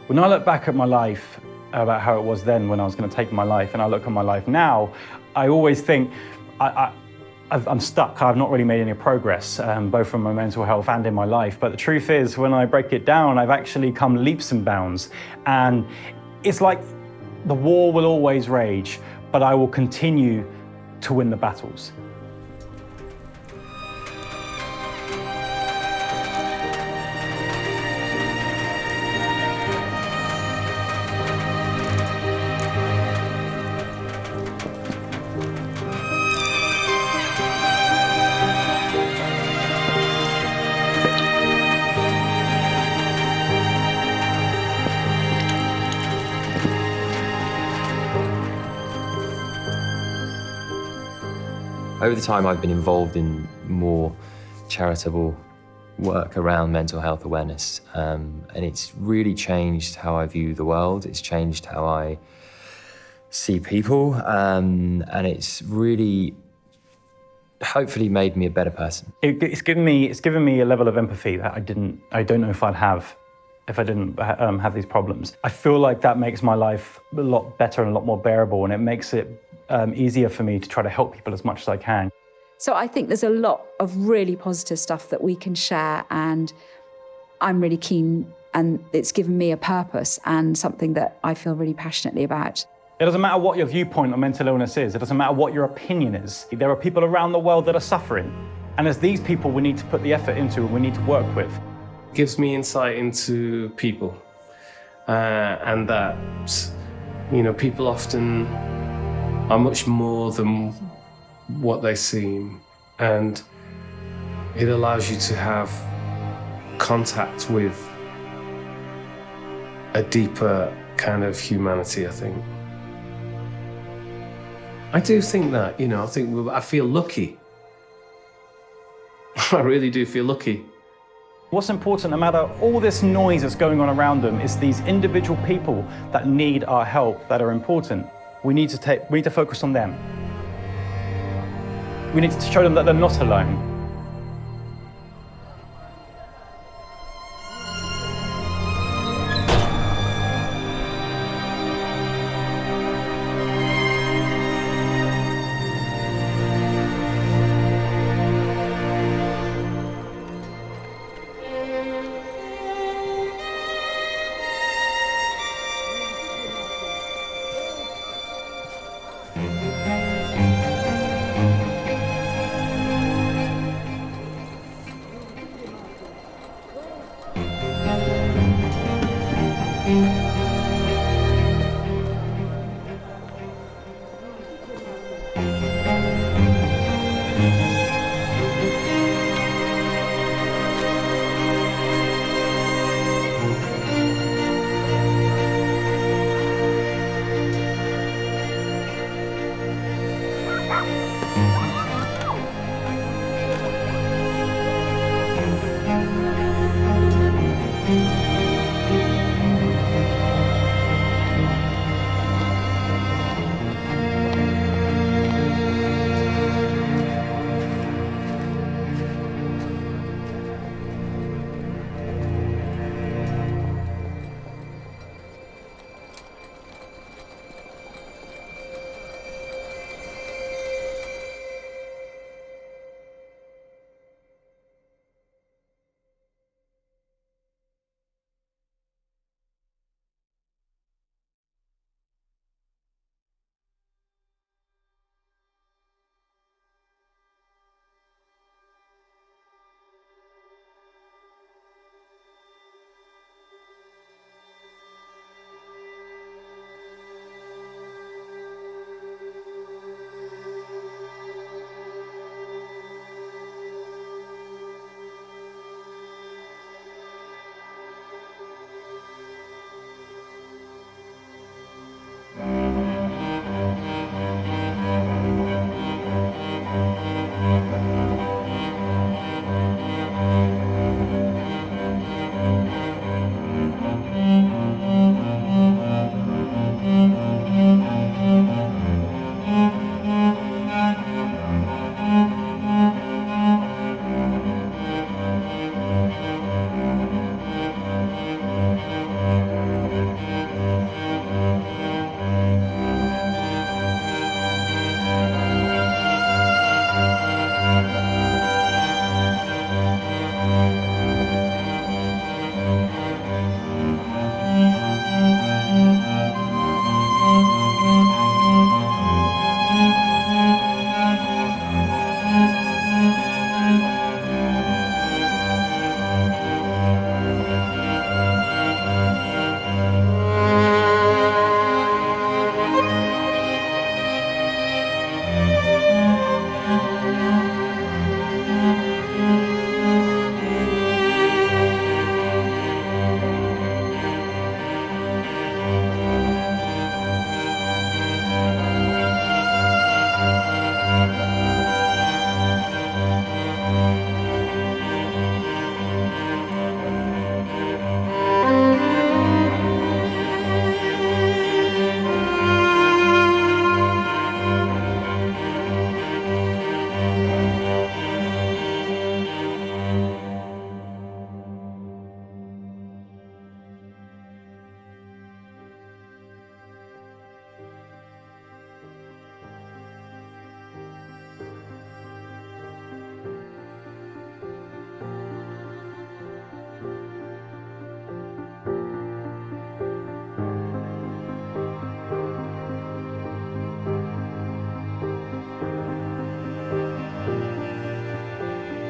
When I look back at my life, about how it was then when I was going to take my life, and I look at my life now, I always think I'm stuck. I've not really made any progress, both from my mental health and in my life. But the truth is, when I break it down, I've actually come leaps and bounds. And it's like the war will always rage, but I will continue to win the battles. Over the time, I've been involved in more charitable work around mental health awareness, and it's really changed how I view the world. It's changed how I see people, and it's really, hopefully, made me a better person. It's given me a level of empathy that I don't know if I'd have if I didn't have these problems. I feel like that makes my life a lot better and a lot more bearable, and it makes it easier for me to try to help people as much as I can. So I think there's a lot of really positive stuff that we can share, and I'm really keen, and it's given me a purpose and something that I feel really passionately about. It doesn't matter what your viewpoint on mental illness is. It doesn't matter what your opinion is. There are people around the world that are suffering, and as these people we need to put the effort into and we need to work with. It gives me insight into people, and that, people often are much more than what they seem, and it allows you to have contact with a deeper kind of humanity, I think. I do think that, I feel lucky. I really do feel lucky. What's important, no matter all this noise that's going on around them, is these individual people that need our help, that are important. We need to focus on them. We need to show them that they're not alone.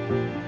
you.